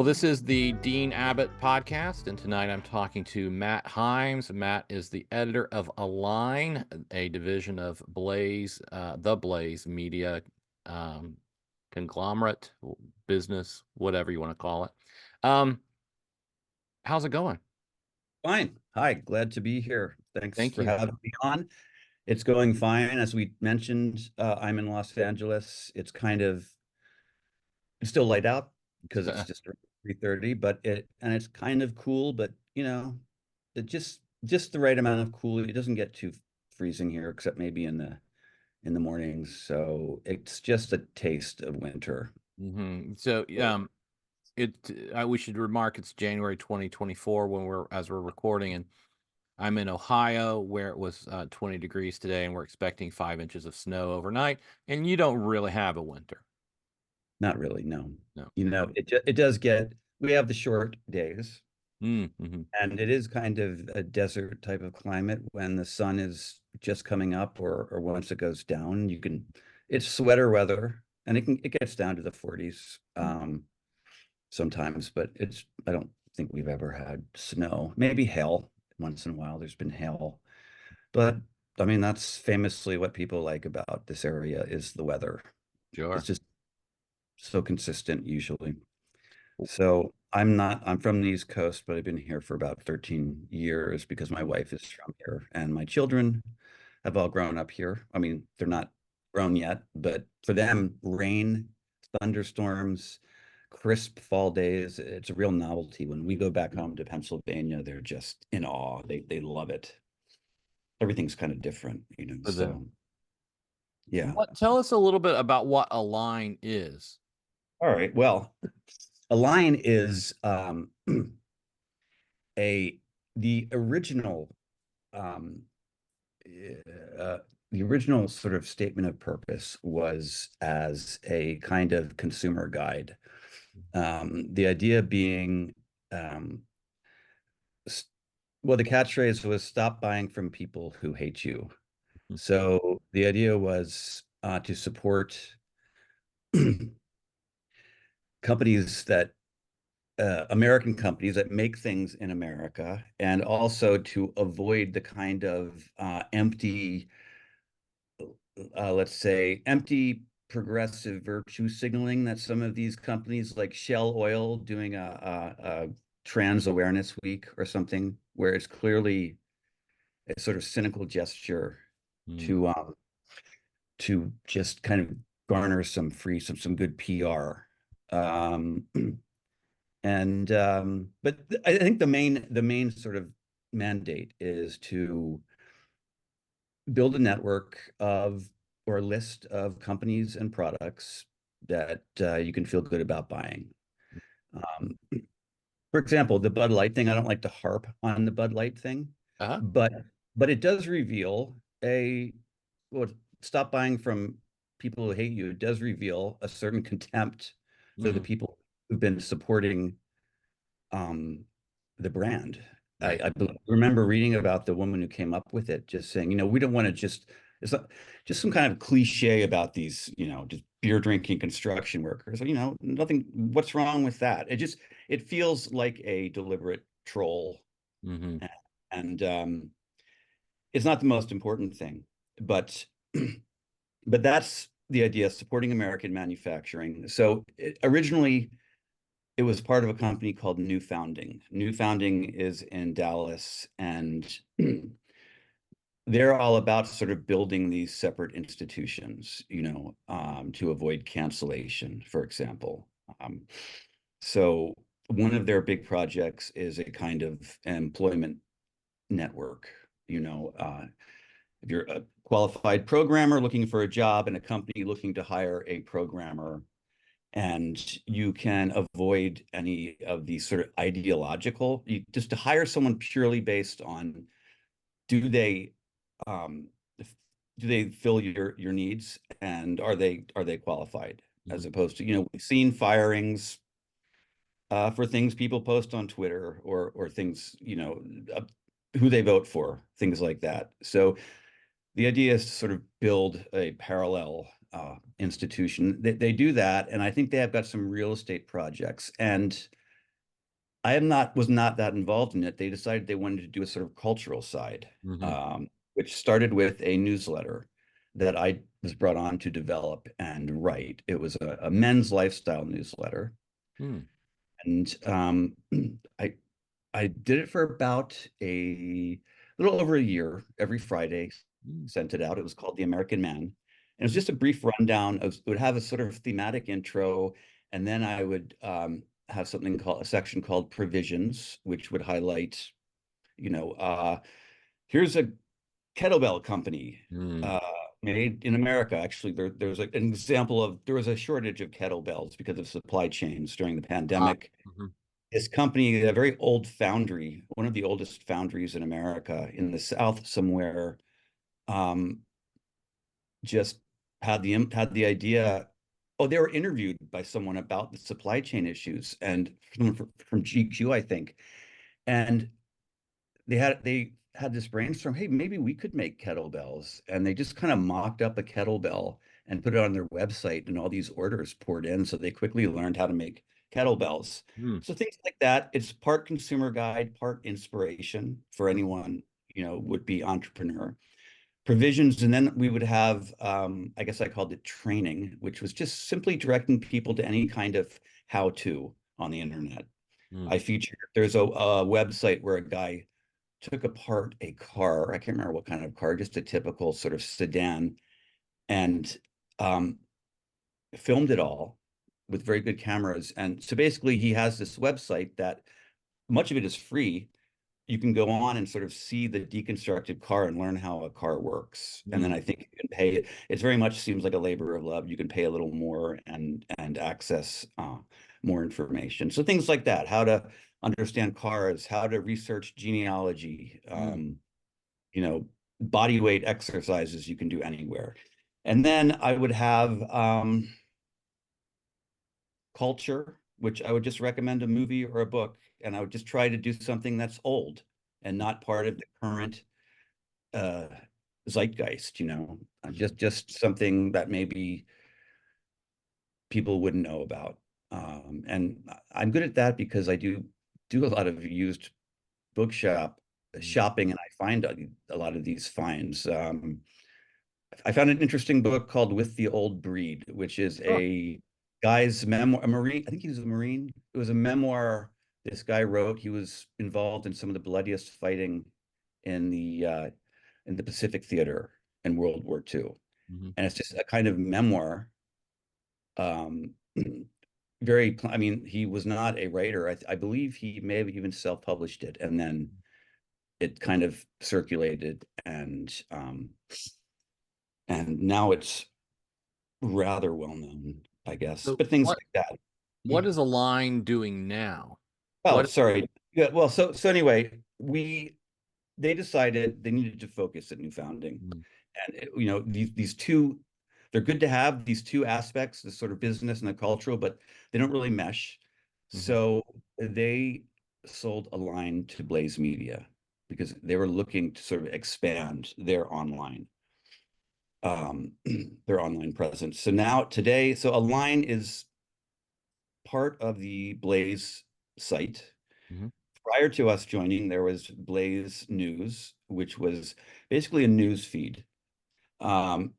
this is the Dean Abbott podcast, and tonight I'm talking to Matt Himes. Matt is the editor of Align, a division of Blaze, the Blaze Media conglomerate, business, whatever you want to call it. How's it going? Fine. Hi, glad to be here. Thanks Thank for you. having me on. It's going fine. As we mentioned, I'm in Los Angeles. It's still light out because it's just 3:30, but it's kind of cool, but it just the right amount of cool. It doesn't get too freezing here, except maybe in the mornings. So it's just a taste of winter. So, we should remark it's January 2024 as we're recording, and I'm in Ohio where it was 20 degrees today, and we're expecting 5 inches of snow overnight. And you don't really have a winter. Not really, no. No. It does get, we have the short days. Mm-hmm. And it is kind of a desert type of climate when the sun is just coming up or once it goes down, it's sweater weather and it gets down to the 40s sometimes, but I don't think we've ever had snow. Maybe hail once in a while. There's been hail. But I mean, that's famously what people like about this area is the weather. Sure. It's just so consistent usually. So I'm from the East Coast, but I've been here for about 13 years because my wife is from here and my children have all grown up here. I mean, they're not grown yet, but for them, rain, thunderstorms, crisp fall days, it's a real novelty. When we go back home to Pennsylvania, they're just in awe. They love it. Everything's kind of different, For them. so yeah. Tell us a little bit about what Align is. All right. Well, a line is a the original um, the original sort of statement of purpose was as a kind of consumer guide. The idea being, well, the catchphrase was stop buying from people who hate you. So the idea was to support companies that American companies that make things in America, and also to avoid the kind of empty, let's say, empty progressive virtue signaling that some of these companies like Shell Oil doing a trans awareness week or something, where it's clearly a sort of cynical gesture to just kind of garner some good PR. Um, And but I think the main sort of mandate is to build a network of or a list of companies and products that you can feel good about buying. Um, for example, the Bud Light thing, I don't like to harp on the Bud Light thing, Uh-huh. but it does reveal well, stop buying from people who hate you. It does reveal a certain contempt for the people who've been supporting um, the brand. Right. I remember reading about the woman who came up with it, just saying, we don't want to it's not just some kind of cliche about these, just beer drinking construction workers. Nothing, what's wrong with that? It feels like a deliberate troll. Mm-hmm. And it's not the most important thing, but but that's the idea, supporting American manufacturing. So originally, it was part of a company called New Founding. New Founding is in Dallas, and they're all about sort of building these separate institutions, to avoid cancellation, for example. So one of their big projects is a kind of employment network. If you're a qualified programmer looking for a job and a company looking to hire a programmer, and you can avoid any of these sort of just to hire someone purely based on do they um, do they fill your needs, and are they qualified, as opposed to, we've seen firings for things people post on Twitter, or things, uh, who they vote for, things like that. So the idea is to sort of build a parallel institution. They do that, and I think they have got some real estate projects. And was not that involved in it. They decided they wanted to do a sort of cultural side, Hmm. which started with a newsletter that I was brought on to develop and write. It was a men's lifestyle newsletter, Hmm. and I I did it for about a little over a year. Every Friday, Hmm. sent it out. It was called The American Man. And it was just a brief rundown of, it would have a sort of thematic intro, and then I would have something called a section called Provisions, which would highlight, you know, here's a kettlebell company Hmm. uh, made in America. Actually, there's an example of there was a shortage of kettlebells because of supply chains during the pandemic. Mhm. This company, a very old foundry, one of the oldest foundries in America in the South somewhere, um, just had the idea. Oh, they were interviewed by someone about the supply chain issues and from GQ, I think. And they had this brainstorm, hey, maybe we could make kettlebells. And they just kind of mocked up a kettlebell and put it on their website, and all these orders poured in. So they quickly learned how to make kettlebells. Hmm. So things like that. It's part consumer guide, part inspiration for anyone, would be entrepreneur. Provisions, and then we would have, I guess I called it training, which was just simply directing people to any kind of how-to on the internet. Hmm. There's a website where a guy took apart a car. I can't remember what kind of car, just a typical sort of sedan, and um, filmed it all with very good cameras. And so basically, he has this website that much of it is free. You can go on and sort of see the deconstructed car and learn how a car works. And then Hmm. I think you can pay it. It's very much seems like a labor of love. You can pay a little more and access more information. So things like that, how to understand cars, how to research genealogy, Hmm. you know, body weight exercises you can do anywhere. And then I would have culture, which I would just recommend a movie or a book, and I would just try to do something that's old and not part of the current uh, zeitgeist, just something that maybe people wouldn't know about. And I'm good at that because I do a lot of used bookshop Hmm. shopping, and I find a lot of these finds. I found an interesting book called With the Old Breed, which is Oh. a guy's memoir, a Marine. I think he was a Marine. It was a memoir this guy wrote. He was involved in some of the bloodiest fighting in the Pacific Theater in World War II. Hmm. And it's just a kind of memoir. Um, I mean, he was not a writer. I believe he may have even self-published it, and then it kind of circulated, and now it's rather well known, I guess. So But things what like that. what is Align doing now? Oh, What? sorry. Yeah, well, so anyway, they decided they needed to focus at New Founding. Hmm. And these two, they're good to have these two aspects, the sort of business and the cultural, but they don't really mesh. Hmm. So they sold a line to Blaze Media because they were looking to sort of expand um, their online presence. So now today, so Align is part of the Blaze site. Hmm. Prior to us joining, there was Blaze News, which was basically a news feed. Um,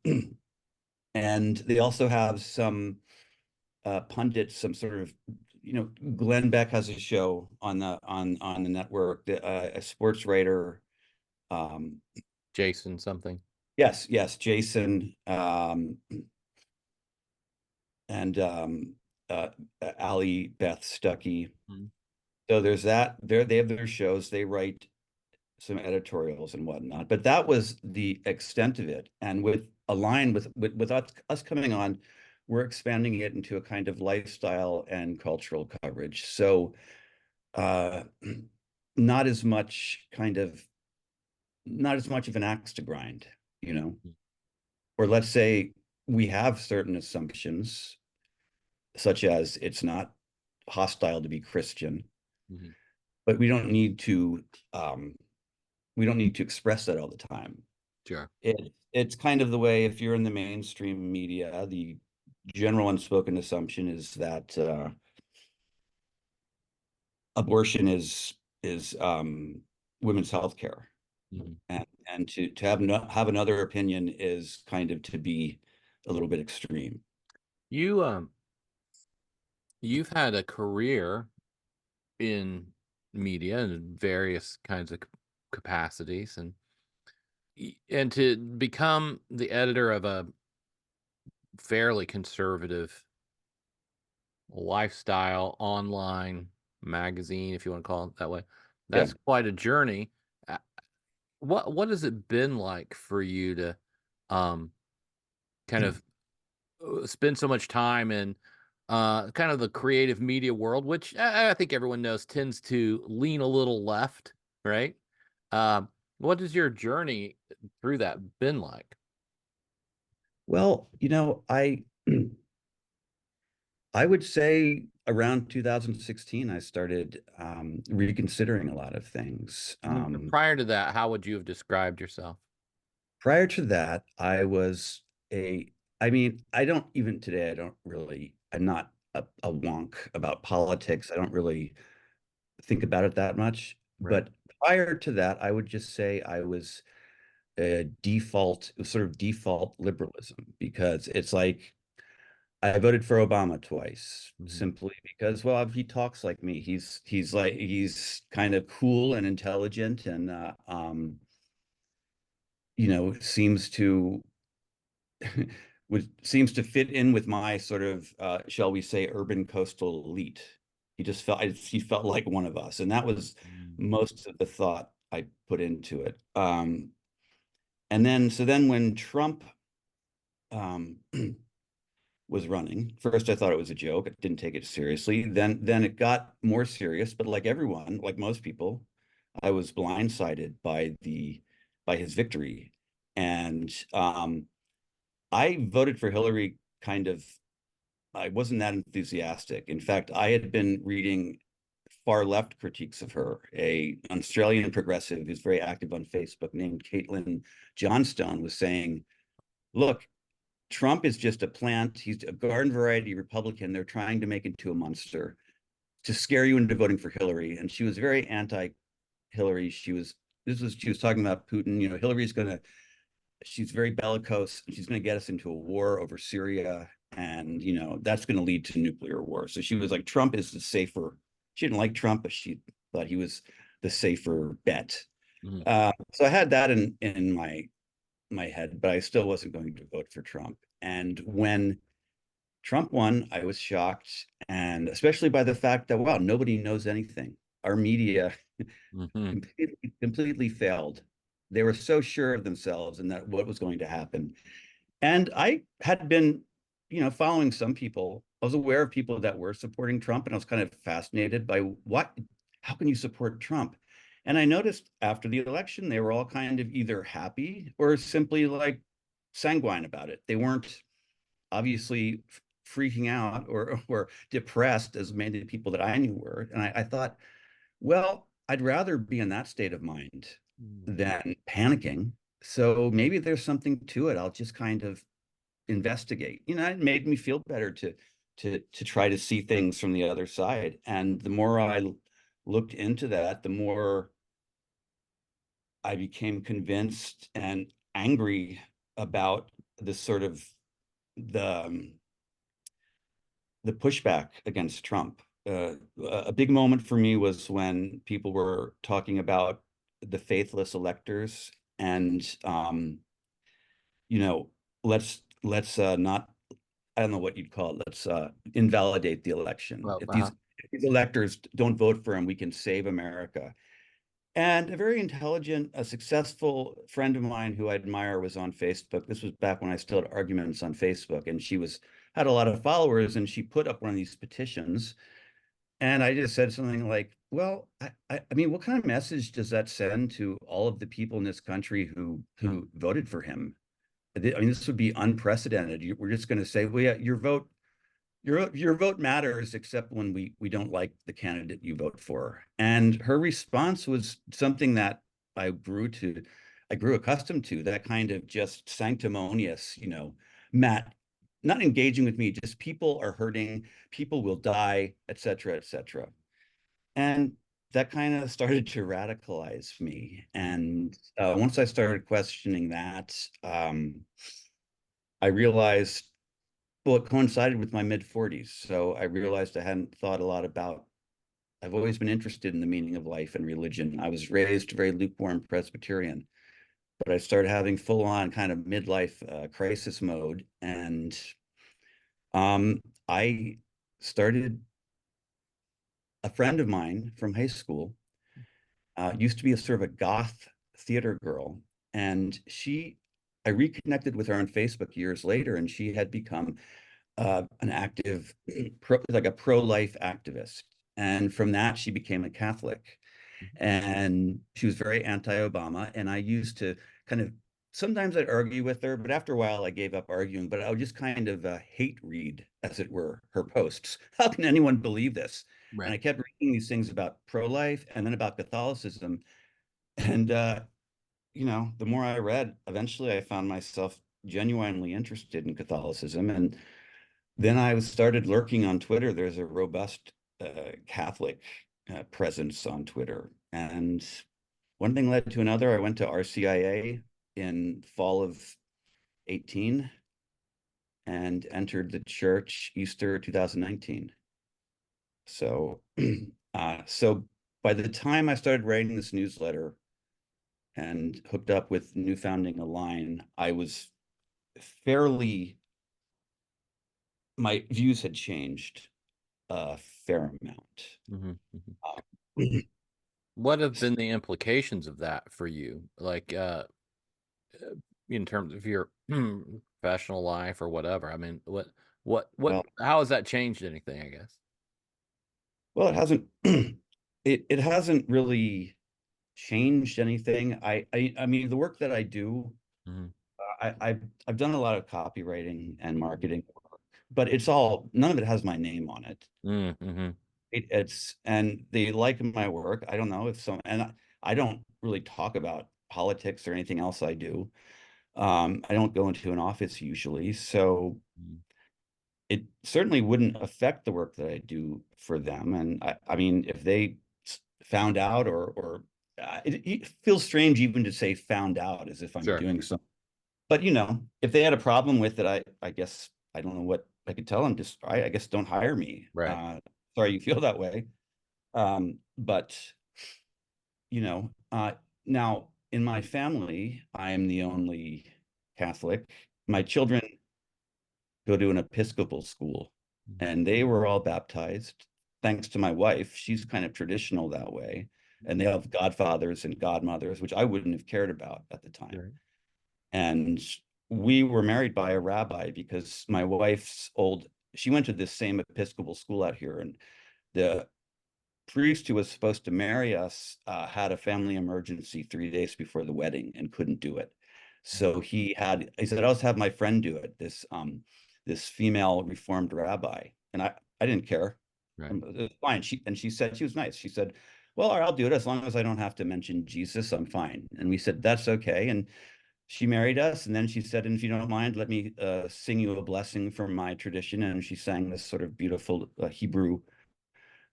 and they also have some pundits, some sort of, Glenn Beck has a show on the network, a sports writer. Um, Jason something. yes, yes, Jason, and Ali Beth Stuckey. Hmm. So there's that. They have their shows. They write some editorials and whatnot. But that was the extent of it. And with Align with us coming on, we're expanding it into a kind of lifestyle and cultural coverage. So uh, not as much not as much of an axe to grind, you know. Or let's say we have certain assumptions, such as it's not hostile to be Christian, Hmm. but um, we don't need to express that all the time. Sure. It's kind of the way if you're in the mainstream media, the general unspoken assumption is that abortion is women's health care. Mhm. And to have have another opinion is kind of to be a little bit extreme. You you've had a career in media in various kinds of capacities, and to become the editor of a fairly conservative lifestyle online magazine, if you want to call it that way, Yeah. that's quite a journey. Uh, what has it been like for you to um kind of spend so much time in kind of the creative media world, which I think everyone knows tends to lean a little left, right? What has your journey through that been like? Well, I would say around 2016, I started reconsidering a lot of things. Prior to that, how would you have described yourself? Prior to that, I was a, I mean, I don't even today, I don't really, I'm not a wonk about politics. I don't really think about it that much. Right. But prior to that, I would just say I was a default, sort of default liberalism, because it's like I voted for Obama twice Hmm. simply because, well, he talks like me. He's kind of cool and intelligent and seems to seems to fit in with my sort of shall we say urban coastal elite. He felt like one of us, and that was most of the thought I put into it. And then so then when Trump um, was running, first I thought it was a joke. I didn't take it seriously. Then it got more serious, but like everyone, like most people, I was blindsided by his victory. And I voted for Hillary kind of, I wasn't that enthusiastic. In fact, I had been reading far left critiques of her, a Australian progressive who's very active on Facebook named Caitlin Johnstone was saying, look, Trump is just a plant. He's a garden variety Republican. They're trying to make into a monster to scare you into voting for Hillary. And she was very anti-Hillary. She was talking about Putin. Hillary's gonna she's very bellicose. She's gonna get us into a war over Syria, and that's gonna lead to nuclear war. So she was like, Trump is the safer. She didn't like Trump, but she thought he was the safer bet. Hmm. So I had that in my head, but I still wasn't going to vote for Trump. And when Trump won, I was shocked, and especially by the fact that, wow, nobody knows anything. Our media Hmm. completely failed. They were so sure of themselves and that what was going to happen. And I had been, following some people. I was aware of people that were supporting Trump, and I was kind of fascinated by how can you support Trump? And I noticed after the election, they were all kind of either happy or simply like sanguine about it. They weren't obviously freaking out or depressed as many people that I knew were. And I thought, well, I'd rather be in that state of mind than panicking. So maybe there's something to it. I'll just kind of investigate. It made me feel better to try to see things from the other side. And the more I looked into that, the more I became convinced and angry about this sort of the the pushback against Trump. A big moment for me was when people were talking about the faithless electors, and you know, let's not, I don't know what you'd call it. Let's invalidate the election. Well, If these electors don't vote for him, we can save America. And a very intelligent, a successful friend of mine who I admire was on Facebook. This was back when I still had arguments on Facebook, and she had a lot of followers, and she put up one of these petitions. And I just said something like, "Well, I mean, what kind of message does that send to all of the people in this country who voted for him? I mean, this would be unprecedented. We're just going to say, well, yeah, your vote matters, except when we don't like the candidate you vote for." And her response was something that I I grew accustomed to, that kind of just sanctimonious, Matt, not engaging with me, just people are hurting, people will die, et cetera, et cetera. And that kind of started to radicalize me. Mhm. And once I started questioning that, I realized, well, it coincided with my mid 40s. So I realized I hadn't thought a lot about, I've always been interested in the meaning of life and religion. I was raised very lukewarm Presbyterian, but I started having full on kind of midlife crisis mode. And I started, a friend of mine from high school used to be a sort of a goth theater girl. And I reconnected with her on Facebook years later, and she had become an active, like a pro-life activist. And from that, she became a Catholic. And she was very anti-Obama. And I used to kind of, sometimes I'd argue with her, but after a while I gave up arguing, but I would just kind of hate read, as it were, her posts. How can anyone believe this? And Right. I kept reading these things about pro-life and then about Catholicism. And, the more I read, eventually I found myself genuinely interested in Catholicism. And then I started lurking on Twitter. There's a robust Catholic presence on Twitter. And one thing led to another. I went to RCIA in fall of 18 and entered the church Easter 2019. So, so by the time I started writing this newsletter and hooked up with New Founding Align, I was fairly, my views had changed a fair amount. Mhm, mhm. Uh, What have been the implications of that for you? Like, in terms of your professional life or whatever. I mean, well, how has that changed anything, I guess? well, it hasn't it hasn't really changed anything. I mean, the work that I do, Mhm. I've done a lot of copywriting and Mhm. marketing work, but it's all, none of it has my name on it. Mhm. And they like my work. I don't know if some, and I don't really talk about politics or anything else I do. I don't go into an office usually, so Mhm. it certainly wouldn't affect the work that I do for them. And I mean, if they found out, or it feels strange even to say found out, as if I'm Sure. doing something. But if they had a problem with it, I guess I don't know what I could tell them. Just I guess don't hire me. Right. Sorry you feel that way. But you know, now in my family, I am the only Catholic. My children go to an Episcopal school, Mhm. and they were all baptized. Thanks to my wife, she's kind of traditional that way. And they have godfathers and godmothers, which I wouldn't have cared about at the time. Right. And we were married by a rabbi because my wife's she went to this same Episcopal school out here, and the priest who was supposed to marry us had a family emergency 3 days before the wedding and couldn't do it. So he said, I'll just have my friend do it, this female Reformed rabbi. And I didn't care. Right. It was fine. She said, she was nice. She said, well, I'll do it as long as I don't have to mention Jesus, I'm fine. And we said, that's okay. And she married us. And then she said, and if you don't mind, let me sing you a blessing from my tradition. And she sang this sort of beautiful Hebrew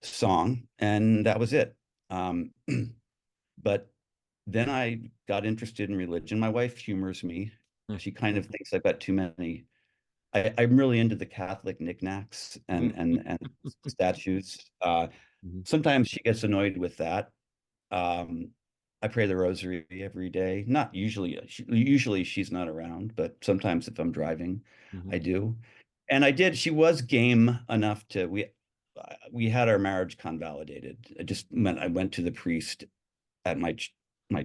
song, and that was it. Um, but then I got interested in religion. My wife humors me. Mm. She kind of thinks I've got too many. I'm really into the Catholic knickknacks and statues. Mhm. Sometimes she gets annoyed with that. Um, I pray the rosary every day. Not usually. Usually she's not around, but sometimes if I'm driving, Mhm. I do. And I did. She was game enough to we had our marriage convalidated. It just meant I went to the priest at my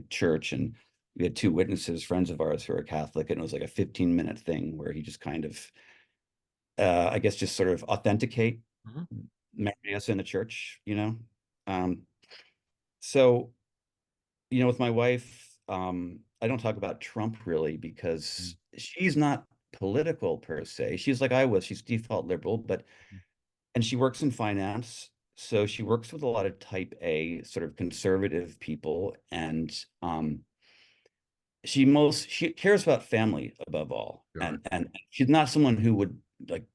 church, and we had two witnesses, friends of ours who are Catholic, and it was like a 15-minute thing where he just kind of, I guess, just sort of authenticate Mhm. marry us in the church. Um, so with my wife, I don't talk about Trump really Mhm. because she's not political per se. She's like I was. She's default liberal, and she works in finance. So she works with a lot of type A sort of conservative people, and she cares about family above all. Sure. And she's not someone who would like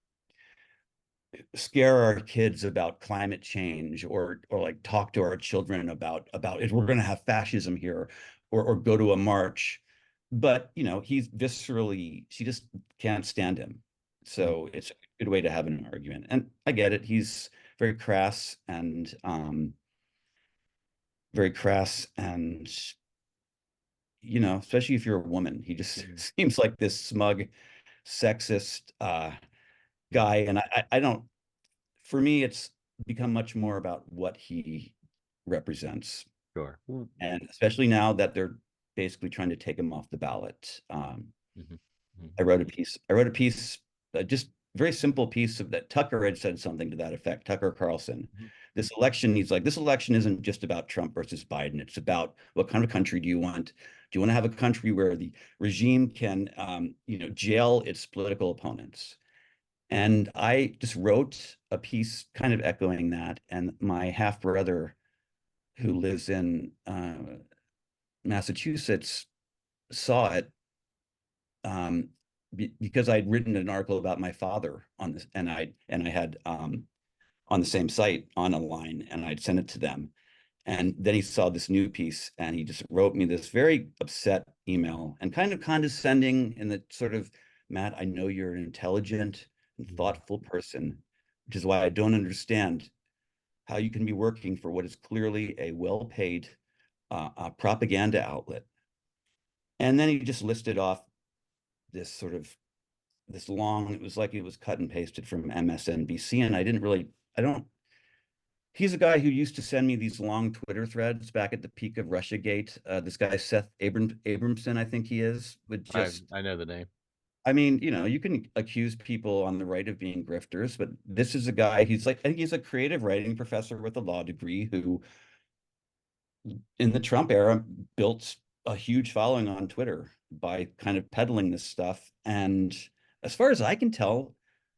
scare our kids about climate change, or like talk to our children about if we're going to have fascism here, or go to a march. But he's viscerally, she just can't stand him. Mm. So it's a good way to have an argument. And I get it. He's very crass and very crass and especially if you're a woman, he just Mm. seems like this smug, sexist guy. And I don't, for me, it's become much more about what he represents. Sure. Mm. And especially now that they're basically trying to take him off the ballot. Mhm. I Mhm. wrote a piece. Just very simple piece of that. Tucker had said something to that effect. Tucker Carlson. Mhm. This election isn't just about Trump versus Biden. It's about what kind of country do you want? Do you want to have a country where the regime can, jail its political opponents? And I just wrote a piece kind of echoing that. And my half brother, who lives in Massachusetts, saw it because I'd written an article about my father on this, and I had on the same site on a line, and I'd sent it to them. And then he saw this new piece, and he just wrote me this very upset email and kind of condescending in the sort of, Matt, I know you're an intelligent and Mhm. thoughtful person, which is why I don't understand how you can be working for what is clearly a well-paid propaganda outlet. And then he just listed off this sort of this long, it was like it was cut and pasted from MSNBC. And I don't, he's a guy who used to send me these long Twitter threads back at the peak of Russiagate. This guy, Abramson, I think he is, would just, I know the name. I mean, you can accuse people on the right of being grifters, but this is a guy, I think he's a creative writing professor with a law degree who, in the Trump era, built a huge following on Twitter by kind of peddling this stuff. And as far as I can tell,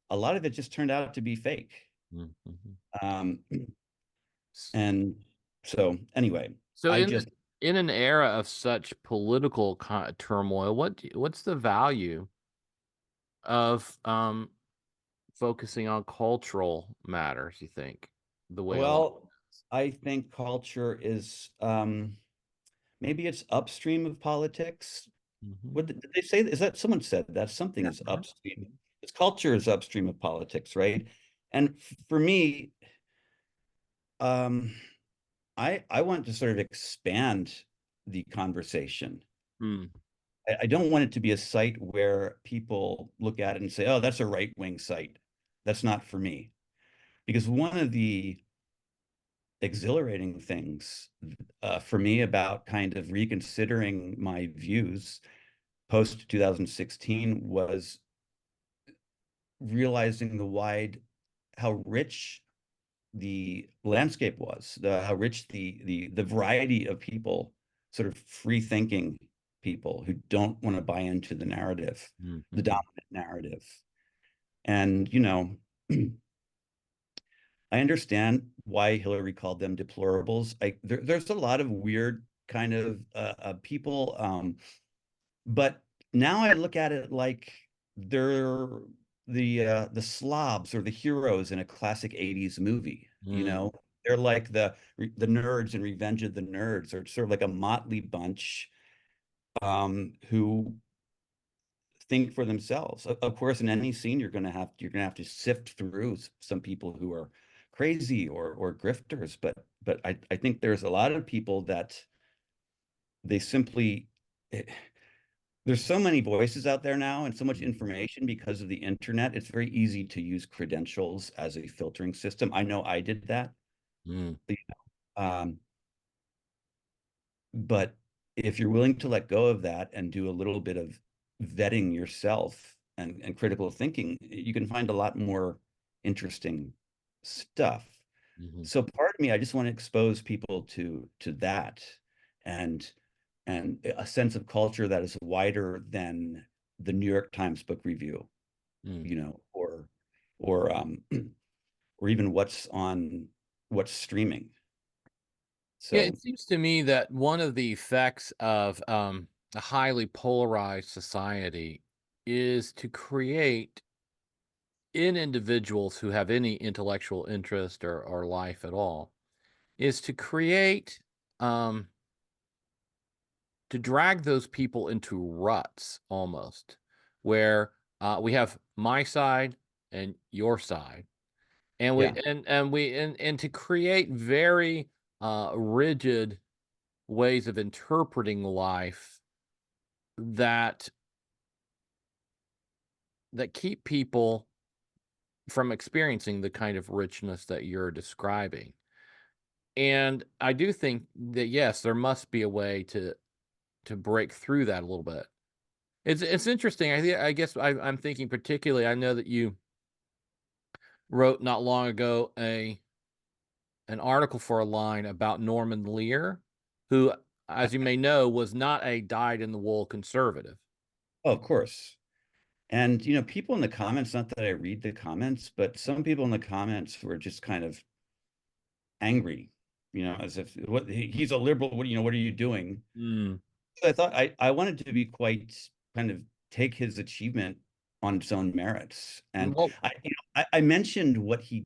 a lot of it just turned out to be fake. Mhm. Um, and so, anyway, So I just, in an era of such political turmoil, what's the value of focusing on cultural matters, you think, the way a lot? well, I think culture is maybe it's upstream of politics. Mhm. What did they say? Is that someone said that something Yeah. is Uh-huh. upstream? Mhm. It's culture is upstream of politics, right? And for me, um, I want to sort of expand the conversation. Mm. I don't want it to be a site where people look at it and say, "Oh, that's a right-wing site." That's not for me. Because one of the exhilarating things for me about kind of reconsidering my views post 2016 was realizing how rich the landscape was, how rich the variety of people, sort of free thinking people who don't want to buy into the narrative, the Mhm. dominant narrative. And I understand why Hillary called them deplorables. There's a lot of weird kind of people, but now I look at it like they're the slobs or the heroes in a classic 80s movie. Mm. They're like the nerds in Revenge of the Nerds, or sort of like a motley bunch who think for themselves. Of course, in any scene, you're gonna have to sift through some people who are crazy or grifters, but I think there's a lot of people that they simply there's so many voices out there now and so much Mm. information because of the internet. It's very easy to use credentials as a filtering system. I know I did that. Mm. Um, but if you're willing to let go of that and do a little bit of vetting yourself and critical thinking, you can find a lot more interesting stuff. Mhm. So part of me, I just want to expose people to that and a sense of culture that is wider than the New York Times book review, Mm. or or even what's streaming. Yeah, So it seems to me that one of the effects of a highly polarized society is to create in individuals who have any intellectual interest or life at all is to create, um, to drag those people into ruts almost, where we have my side and your side, and we Yeah. and we and to create very rigid ways of interpreting life that keep people from experiencing the kind of richness that you're describing. And I do think that yes, there must be a way to break through that a little bit. It's interesting. I guess I'm thinking particularly. I know that you wrote not long ago an article for a line about Norman Lear, who, as you may know, was not a dyed in the wool conservative. Oh, of course. And people in the comments, not that I read the comments, but some people in the comments were just kind of angry, as if he's a liberal. What are you doing? Mm. I thought I wanted to be quite kind of take his achievement on its own merits. And Well, I mentioned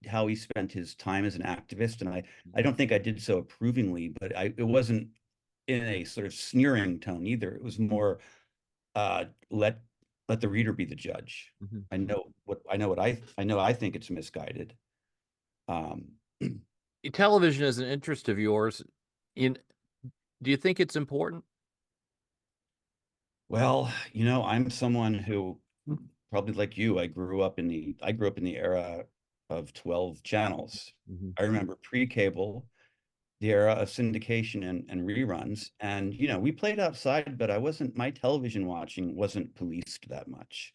how he spent his time as an activist, and I don't think I did so approvingly, but it wasn't in a sort of sneering tone either. It was more uh, let let the reader be the judge. mhm. I know I think it's misguided. Um, Television is an interest of yours. In Do you think it's important? well, I'm someone who probably like you, I grew up in the era of 12 channels. Mhm, I remember pre-cable, the era of syndication and reruns. And, we played outside, but my television watching wasn't policed that much.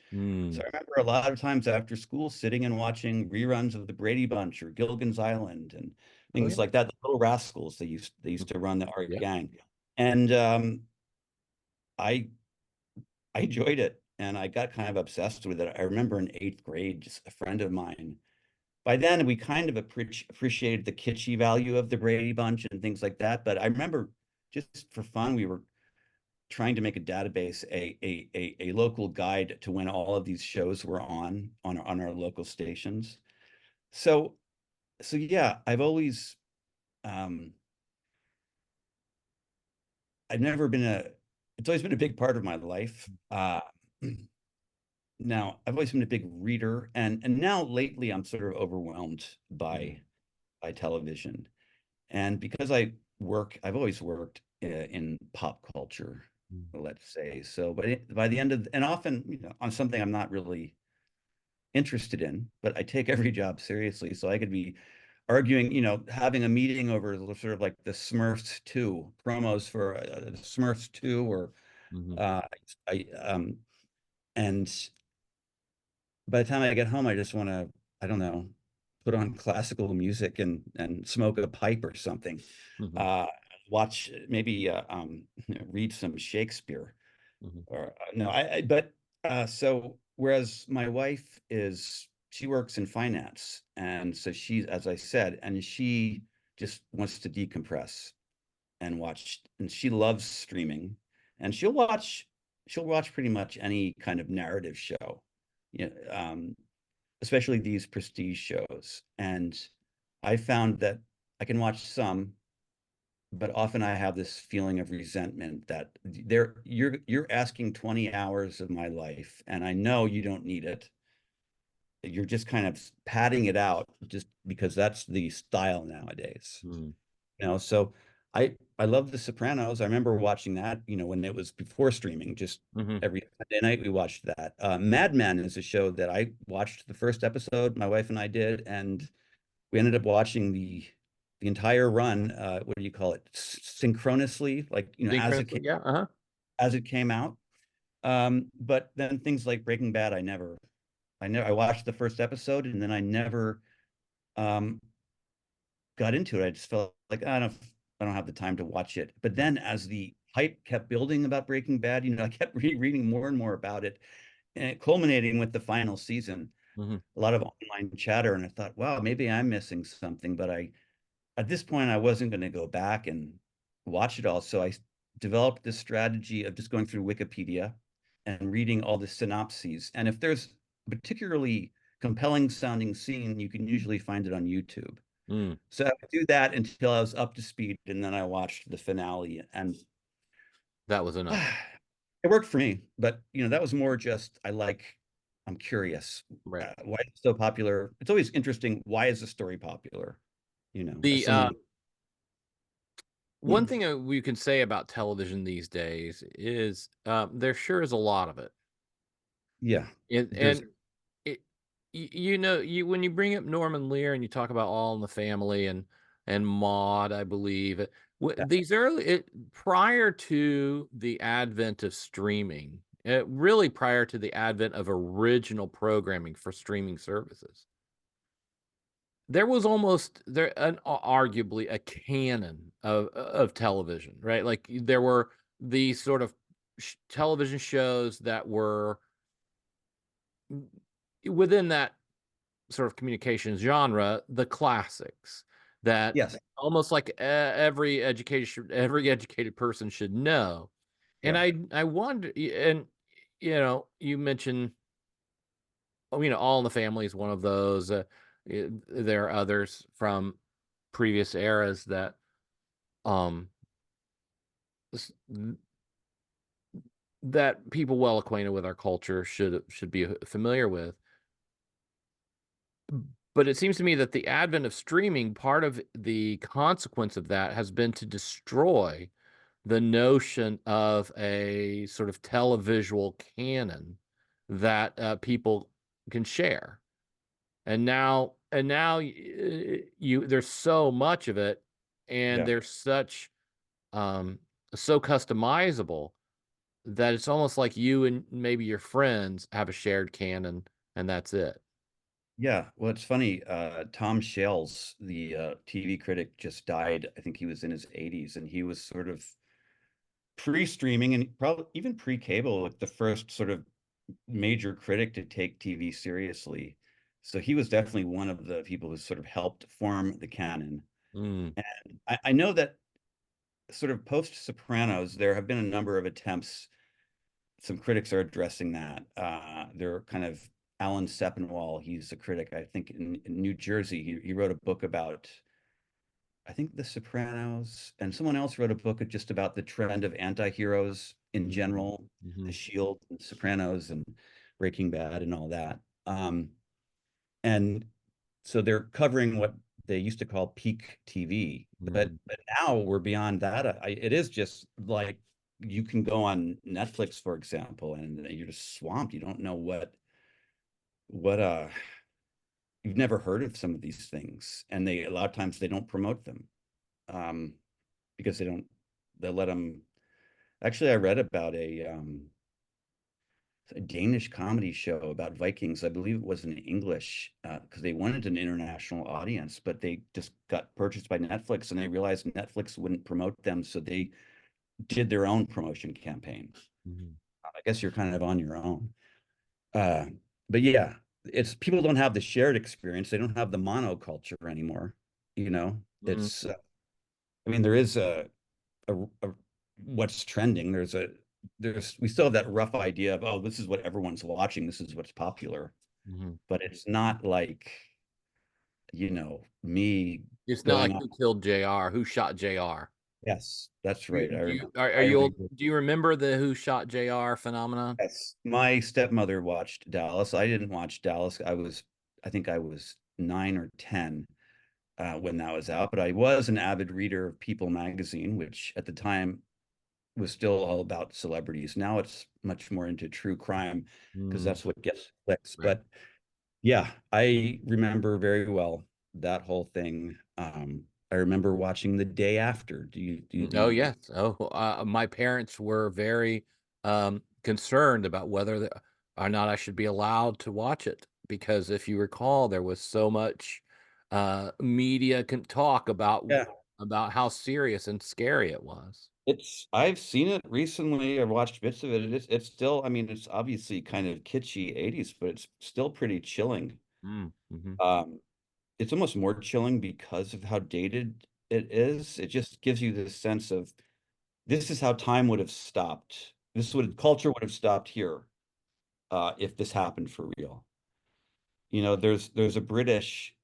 So mm. I remember a lot of times after school sitting and watching reruns of The Brady Bunch or Gilligan's Island and Oh, things yeah. like that. The Little Rascals, they used Mhm. to run the art Yeah. gang. And I I enjoyed it and I got kind of obsessed with it. I remember in eighth grade, just a friend of mine. By then, we kind of appreciated the kitschy value of the Brady Bunch and things like that. But I remember just for fun, we were trying to make a database, a local guide to when all of these shows were on our local stations. So yeah, um, I've never been a, it's always been a big part of my life. Now I've always been a big reader, and now lately I'm sort of overwhelmed Mhm, by television. And because I've always worked in pop culture, mhm, let's say. So, but by the end of, and often, on something I'm not really interested in, but I take every job seriously. So I could be arguing, having a meeting over sort of like the Smurfs 2 promos for Smurfs 2 or mhm, uh, I and by the time I get home, I just want to, I don't know, put on classical music and smoke a pipe or something. mhm, Uh, watch maybe read some Shakespeare mhm, or no, but so whereas my wife she works in finance and so she's as I said and she just wants to decompress and watch and she loves streaming and she'll watch pretty much any kind of narrative show, especially these prestige shows. And I found that I can watch some, but often I have this feeling of resentment that you're asking 20 hours of my life, and I know you don't need it. You're just kind of padding it out just because that's the style nowadays. mhm, So I love The Sopranos. I remember watching that, when it was before streaming, just mhm. every Sunday night we watched that. Mad Men is a show that I watched the first episode, my wife and I did, and we ended up watching the entire run, what do you call it? Synchronously, like, Synchronously, yeah, uh-huh. as it came out. But then things like Breaking Bad, I watched the first episode and then I never um got into it. I just felt like I don't have the time to watch it. But then as the hype kept building about Breaking Bad, I kept reading more and more about it, and it culminating with the final season, Mhm, a lot of online chatter, and I thought, wow, maybe I'm missing something. But I at this point I wasn't going to go back and watch it all. So I developed this strategy of just going through Wikipedia and reading all the synopses. And if there's particularly compelling sounding scene, you can usually find it on YouTube. Mm, So I would do that until I was up to speed, and then I watched the finale, and that was enough. it worked for me. But that was more just I'm curious Right. why it's so popular. It's always interesting. Why is the story popular? As The someone, one thing we can say about television these days is there sure is a lot of it. yeah, there's And it, you when you bring up Norman Lear and you talk about All in the Family and Maude, I believe these prior to the advent of streaming, really prior to the advent of original programming for streaming services, there was almost arguably a canon of television, right? Like there were these sort of television shows that were within that sort of communications genre, the classics that yes, almost like every educated person should know. And yeah, I wonder, and you mentioned, All in the Family is one of those. There are others from previous eras that um s- that people well acquainted with our culture should be familiar with. But it seems to me that the advent of streaming, part of the consequence of that has been to destroy the notion of a sort of televisual canon that people can share. And now you there's so much of it, and yeah, there's um so customizable that it's almost like you and maybe your friends have a shared canon, and that's it. yeah. Well, it's funny. Tom Shales, the TV critic, just died. I think he was in his 80s, and he was sort of pre-streaming and probably even pre-cable, like the first sort of major critic to take TV seriously. So he was definitely one of the people who sort of helped form the canon. Mm, And I know that sort of post Sopranos, there have been a number of attempts. Some critics are addressing that. They're kind of Alan Sepinwall. He's a critic, I think, in New Jersey. He wrote a book about, I think, The Sopranos, and someone else wrote a book just about the trend of anti-heroes in mm, general, The mhm, Shield, and Sopranos, and Breaking Bad, and all that. And so they're covering what they used to call peak TV, but mhm, now we're beyond that. It is just like you can go on Netflix, for example, and you're just swamped. You don't know what you've never heard of some of these things, and they a lot of times they don't promote them um, because they let them. Actually, I read about a Danish comedy show about Vikings. I believe it was in English because they wanted an international audience, but they just got purchased by Netflix and they realized Netflix wouldn't promote them, so they did their own promotion campaign. mhm, I guess you're kind of on your own. Uh, but yeah, it's people don't have the shared experience. They don't have the monoculture anymore. mhm, It's I mean there is a what's trending. There's we still have that rough idea of, oh, this is what everyone's watching, this is what's popular, mhm. but it's not like me It's not going like on. who killed JR, who shot JR. Yes, that's Do, right. I do remember. you are I you old? remember. Do you remember the who shot JR phenomenon? Yes, my stepmother watched Dallas. I didn't watch Dallas. I think I was 9 or 10 when that was out, but I was an avid reader of People magazine, which at the time was still all about celebrities. Now it's much more into true crime because Mm, that's what gets clicks. right. But yeah, I remember very well that whole thing. I remember watching The Day After. Do Oh you? yes. Oh, my parents were very concerned about whether or not I should be allowed to watch it because if you recall, there was so much media can talk Yeah, about how serious and scary it was. I've seen it recently. I've watched bits of it. It's still, I mean, it's obviously kind of kitschy 80s, but it's still pretty chilling. Mm, hmm. Um, it's almost more chilling because of how dated it is. It just gives you this sense of this is how time would have stopped. Culture would have stopped here if this happened for real. there's a British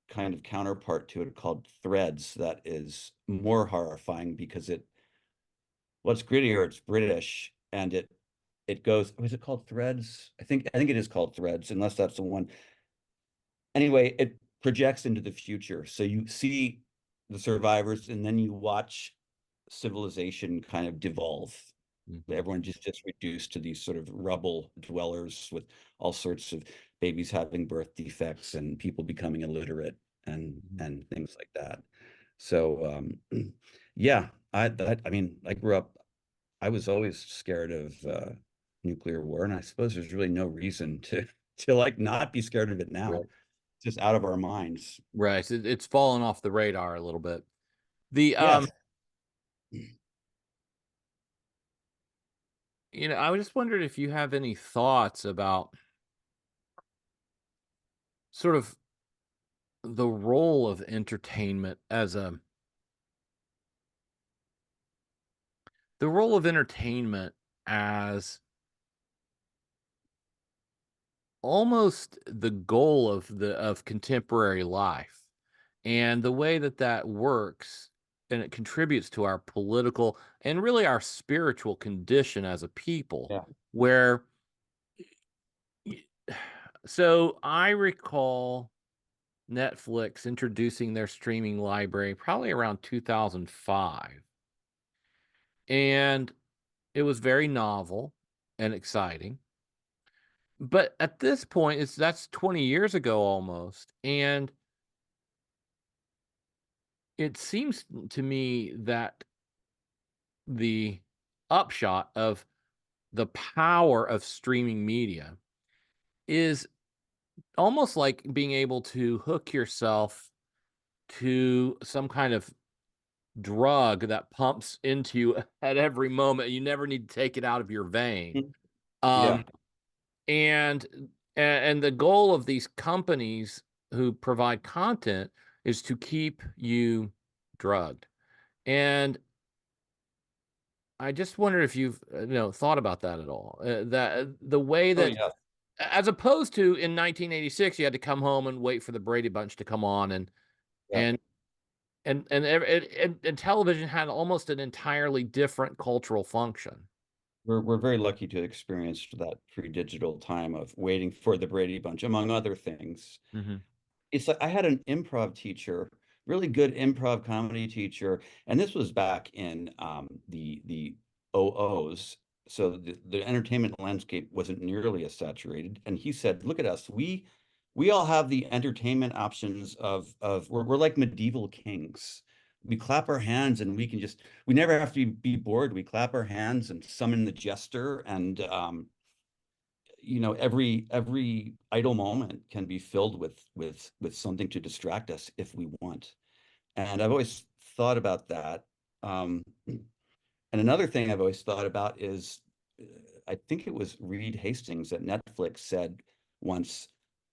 kind of counterpart to it called Threads that is more horrifying because it's grittier, it's British, and it goes, was it called Threads? I think it is called Threads, unless that's the one. Anyway, it projects into the future. So you see the survivors, and then you watch civilization kind of devolve. Mhm. Everyone just reduced to these sort of rubble dwellers with all sorts of babies having birth defects and people becoming illiterate and Mhm. and things like that. So yeah, I mean, I grew up, I was always scared of nuclear war, and I suppose there's really no reason to like not be scared of it now. Right. It's just out of our minds. Right. It's fallen off the radar a little bit. The Yes. I just wondered if you have any thoughts about sort of the role of entertainment as a the role of entertainment as almost the goal of contemporary life, and the way that that works, and it contributes to our political and really our spiritual condition as a people, Yeah. where y- so I recall Netflix introducing their streaming library probably around 2005, and it was very novel and exciting. But at this point, that's 20 years ago almost, and it seems to me that the upshot of the power of streaming media is almost like being able to hook yourself to some kind of drug that pumps into you at every moment. You never need to take it out of your vein. Yeah. Um, and and the goal of these companies who provide content is to keep you drugged. And I just wonder if you've thought about that at all. That the way Oh that, yeah. as opposed to in 1986, you had to come home and wait for the Brady Bunch to come on, Yeah. and and television had almost an entirely different cultural function. We're very lucky to have experienced that pre-digital time of waiting for the Brady Bunch, among other things. Hmm. It's like I had an improv teacher, really good improv comedy teacher, and this was back in the OOs, so the entertainment landscape wasn't nearly as saturated. And he said, "Look at us, we all have the entertainment options of we're like medieval kings. We clap our hands and we never have to be bored. We clap our hands and summon the jester, and every idle moment can be filled with something to distract us if we want." And I've always thought about that. And another thing I've always thought about is, I think it was Reed Hastings at Netflix said once,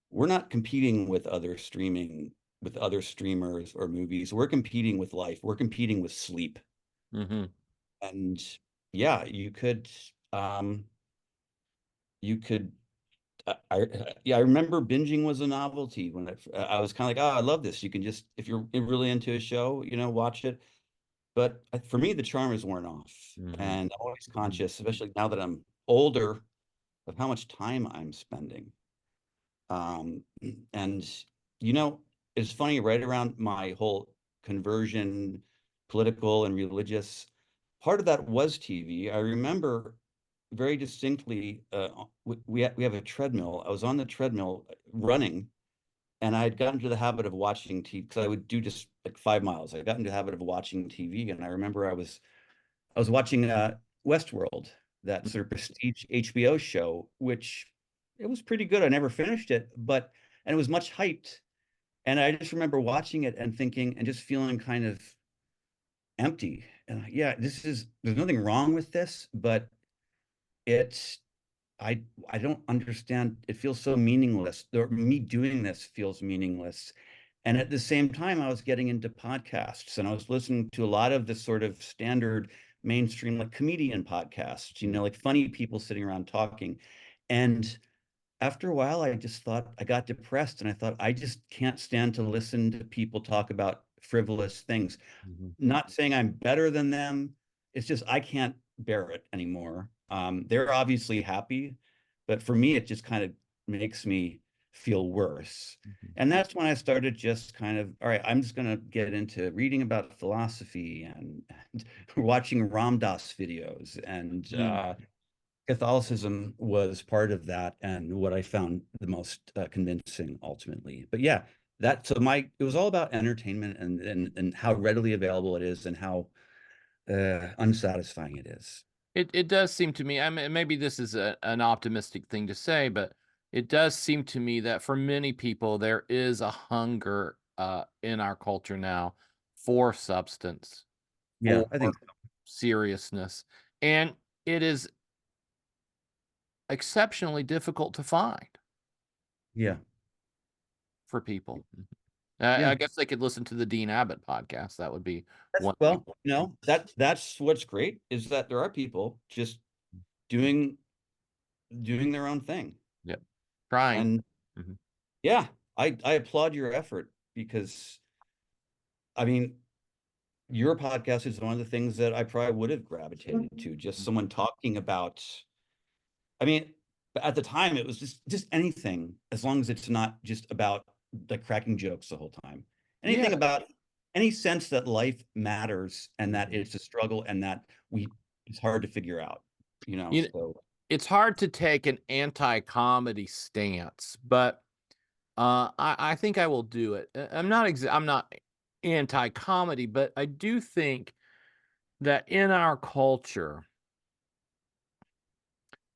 we're not competing with other streamers or movies. We're competing with life. We're competing with sleep. Hmm. And yeah, you could yeah, I remember binging was a novelty when I was kind of like, oh, I love this. You can just, if you're really into a show, watch it. But for me, the charm is worn off. Hmm. And I'm always Hmm. conscious, especially now that I'm older, of how much time I'm spending. Um, and, you know, it's funny, right around my whole conversion, political and religious, part of that was TV. I remember very distinctly, we have a treadmill. I was on the treadmill running, and I had gotten into the habit of watching TV because I would do just like 5 miles. I got into the habit of watching TV, and I remember I was watching Westworld, that sort of prestige HBO show, which it was pretty good. I never finished it, and it was much hyped. And I just remember watching it and thinking and just feeling kind of empty. And yeah, there's nothing wrong with this, but it's I don't understand. It feels so meaningless. Me doing this feels meaningless. And at the same time, I was getting into podcasts and I was listening to a lot of the sort of standard mainstream, like comedian podcasts, like funny people sitting around talking. And after a while, I just thought I got depressed and I thought I just can't stand to listen to people talk about frivolous things. Mhm. Not saying I'm better than them. It's just I can't bear it anymore. They're obviously happy, but for me, it just kind of makes me feel worse. Mhm. And that's when I started just kind of, all right, I'm just going to get into reading about philosophy and watching Ram Dass videos. And Mm. Catholicism was part of that and what I found the most convincing ultimately. But yeah, that so my it was all about entertainment and how readily available it is and how unsatisfying it is. It does seem to me, I mean, maybe this is an optimistic thing to say, but it does seem to me that for many people there is a hunger in our culture now for substance, Yeah, for I think so. seriousness, and it is exceptionally difficult to find Yeah, for people. yeah. I guess they could listen to the Dean Abbott podcast. That would be That's, one thing. well, that's what's great is that there are people just doing doing their own thing. Yep. Trying. And Mhm. yeah, I applaud your effort because I mean your podcast is one of the things that I probably would have gravitated to, just someone talking about, I mean, at the time it was just anything, as long as it's not just about like cracking jokes the whole time. Anything Yeah. about any sense that life matters and that Mhm. it's a struggle and that we it's hard to figure out, You so it's hard to take an anti-comedy stance, but I think I will do it. I'm not anti-comedy, but I do think that in our culture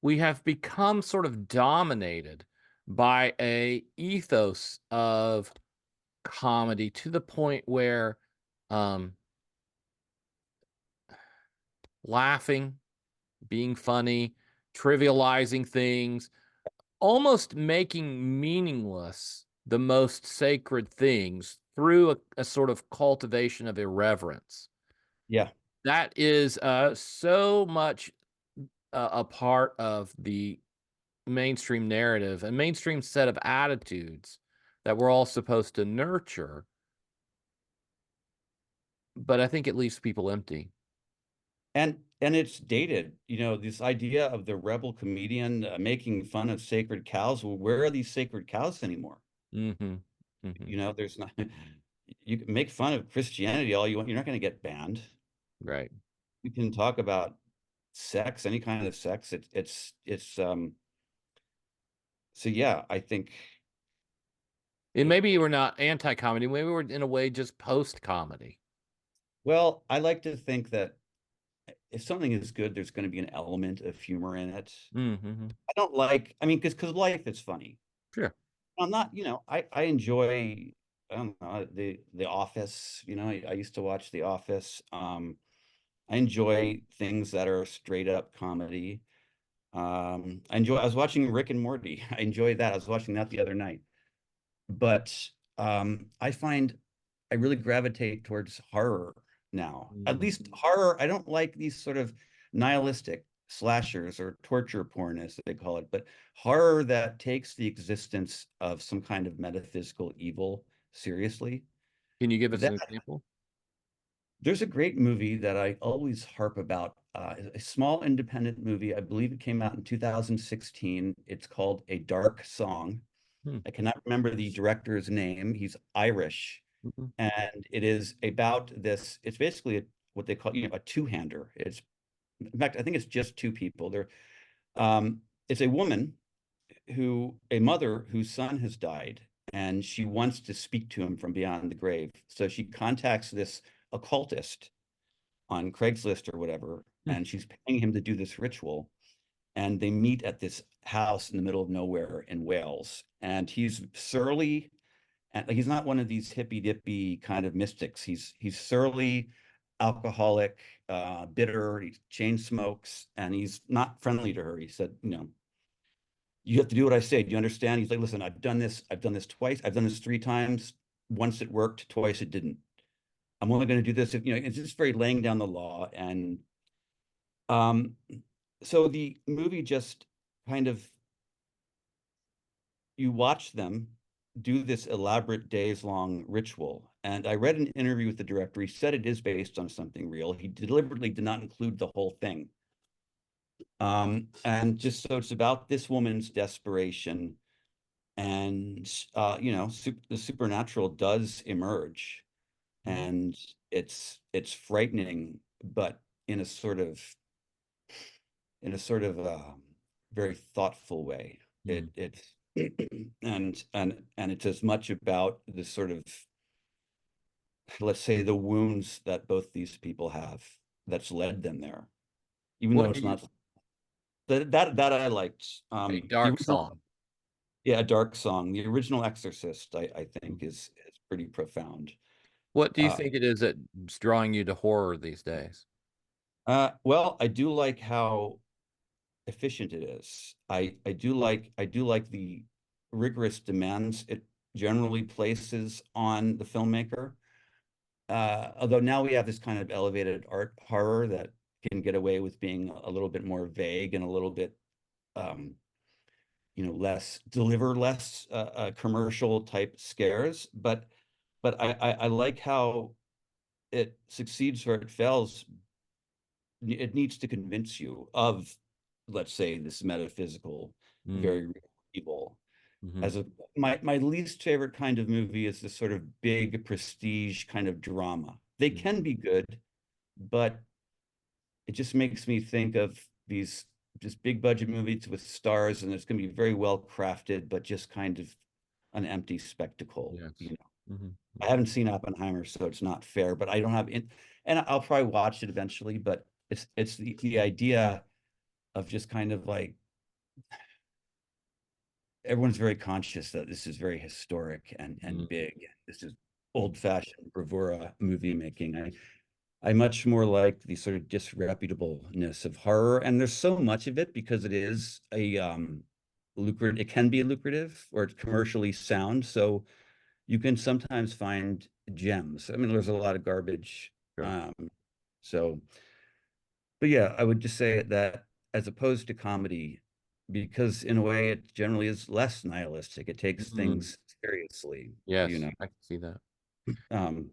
we have become sort of dominated by a ethos of comedy to the point where um, laughing, being funny, trivializing things, almost making meaningless the most sacred things through a sort of cultivation of irreverence. yeah. That is so much a part of the mainstream narrative and mainstream set of attitudes that we're all supposed to nurture. But I think it leaves people empty. And it's dated, this idea of the rebel comedian making fun of sacred cows. Well, where are these sacred cows anymore? Hmm. Hmm. There's not, you can make fun of Christianity all you want. You're not going to get banned. Right. You can talk about sex, any kind of sex. So yeah, I think And it, maybe we're not anti-comedy. Maybe we're in a way just post-comedy. well, I like to think that if something is good, there's going to be an element of humor in it. Hmm. I don't like, I mean, because life is funny. Sure. I'm not, I enjoy, I don't know, the Office. I used to watch The Office. I enjoy things that are straight up comedy. I was watching Rick and Morty. I enjoyed that. I was watching that the other night. But I find I really gravitate towards horror now. At Mhm. least horror, I don't like these sort of nihilistic slashers or torture porn, as they call it, but horror that takes the existence of some kind of metaphysical evil seriously. Can you give us That an example? there's a great movie that I always harp about, a small independent movie. I believe it came out in 2016. It's called A Dark Song. Hmm. I cannot remember the director's name. He's Irish, Mhm. and it is about this. It's basically what they call, a two-hander. It's in fact, I think it's just two people. It's a woman a mother whose son has died, and she wants to speak to him from beyond the grave. So she contacts this occultist on Craigslist or whatever, Hmm. and she's paying him to do this ritual. And they meet at this house in the middle of nowhere in Wales. And he's surly, and like he's not one of these hippy dippy kind of mystics. He's surly, alcoholic, bitter. He chain smokes, and he's not friendly to her. He said, you have to do what I say. Do you understand? He's like, listen, I've done this. I've done this twice. I've done this three times. Once it worked, twice it didn't. I'm only going to do this if, it's just very laying down the law. And um, so the movie just kind of you watch them do this elaborate days-long ritual. And I read an interview with the director. He said it is based on something real. He deliberately did not include the whole thing. And just so it's about this woman's desperation, and the supernatural does emerge, Mhm. and it's frightening, but in a sort of very thoughtful way. Mm. It's and it's as much about this sort of, let's say, the wounds that both these people have that's led them there, even though What do it's you? not that I liked. A The dark original, song. yeah, a dark song. The original Exorcist, I Mm. think, is pretty profound. What do you Uh, think it is that's drawing you to horror these days? well, I do like how efficient it is. I do like the rigorous demands it generally places on the filmmaker. Although now we have this kind of elevated art horror that can get away with being a little bit more vague and a little bit um, less commercial type scares. But I like how it succeeds where it fails. It needs to convince you of, let's say, this metaphysical, Mm. very real evil. Hmm. As a my least favorite kind of movie is this sort of big prestige kind of drama. They can be good, but it just makes me think of these just big budget movies with stars, and it's going to be very well crafted, but just kind of an empty spectacle. Yes. Hmm. I haven't seen Oppenheimer, so it's not fair, but I don't have in, and I'll probably watch it eventually, but it's the idea of just kind of like everyone's very conscious that this is very historic and Mm. big. This is old-fashioned bravura movie making. I much more like the sort of disreputableness of horror, and there's so much of it because it is a lucrative. It can be lucrative or it's commercially sound, so you can sometimes find gems. I mean, there's a lot of garbage. Sure. Um, so, but yeah, I would just say that as opposed to comedy, because in a way it generally is less nihilistic. It takes Mm. things seriously, you Yes, know. I can see that. Um,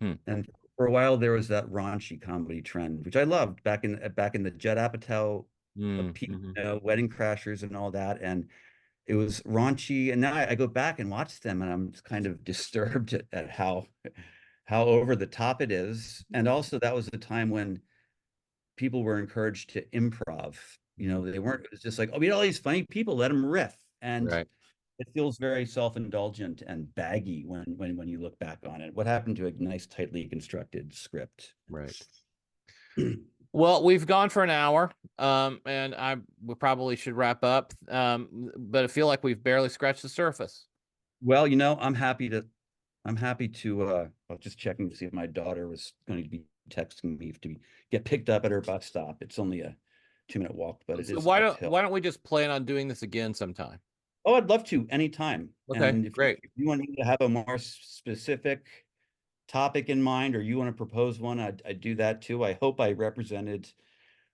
Hmm. and for a while there was that raunchy comedy trend, which I loved back in the Judd Apatow, Mm. Hmm. Wedding Crashers and all that, and it was raunchy. And now I go back and watch them, and I'm kind of disturbed at how over the top it is. And also, that was the time when people were encouraged to improv. They weren't. It was just like, oh, we got all these funny people, let them riff, and Right. it feels very self-indulgent and baggy when you look back on it. What happened to a nice, tightly constructed script? Right. Well, we've gone for an hour, and we probably should wrap up. But I feel like we've barely scratched the surface. Well, I'm happy to I was just checking to see if my daughter was going to be texting me to get picked up at her bus stop. It's only a 2-minute walk, but it So is why don't uphill. why don't we just plan on doing this again sometime? Oh, I'd love to anytime. Okay, And if you, great. if you want me to have a more specific topic in mind, or you want to propose one, I'd do that too. I hope I represented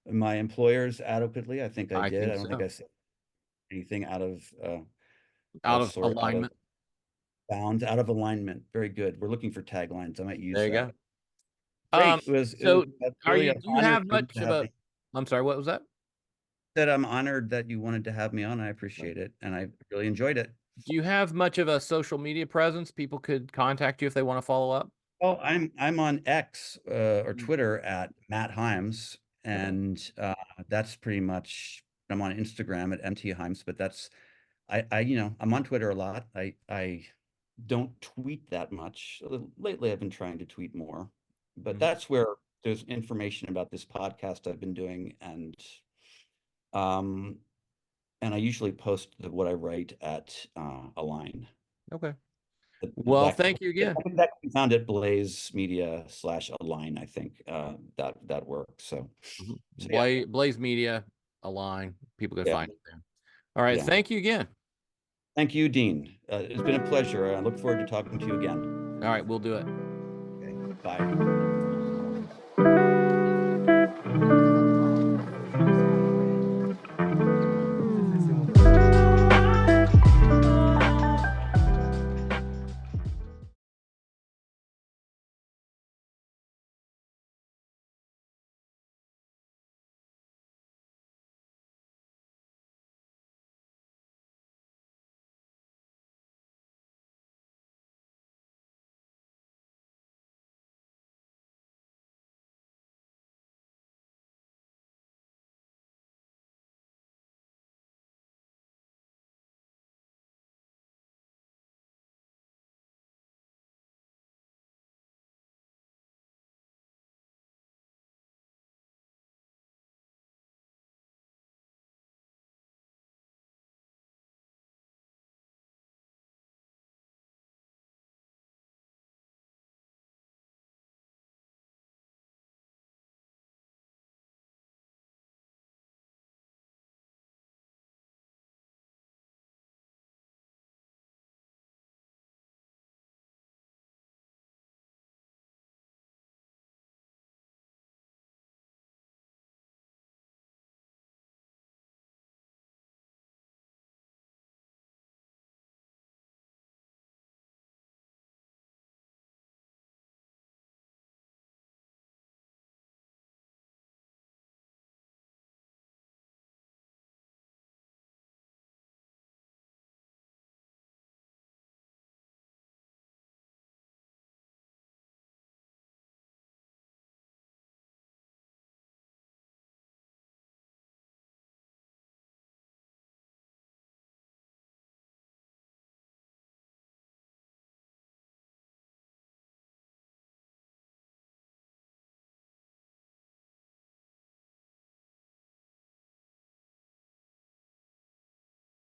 my employers adequately. I think I I did. think I don't think so. I said anything Out of out of alignment. bounds, out of alignment. Very good. We're looking for taglines. I might There use you go. that. Great. It was So really an do you honor have to much of have a, me. I'm sorry, what was that? Said I'm honored that you wanted to have me on. I Right. appreciate it, and I really enjoyed it. Do you have much of a social media presence? People could contact you if they want to follow up? Oh, I'm on X or Mm. Twitter at Matt Himes, Okay. and that's pretty much. I'm on Instagram at MT Himes, but that's I'm on Twitter a lot. I don't tweet that much. Lately, I've been trying to tweet more, but Mhm. that's where there's information about this podcast I've been doing, um, and I usually post what I write at Align. Okay. Well, That thank you again. that can be found at Blaze Media / Align. I think that works. Mhm. So yeah, Blaze Media, Align. People can yeah, find it there. All right. yeah. Thank you again. Thank you, Dean. It's been a pleasure. I look forward to talking to you again. All right. We'll do it. Okay, bye.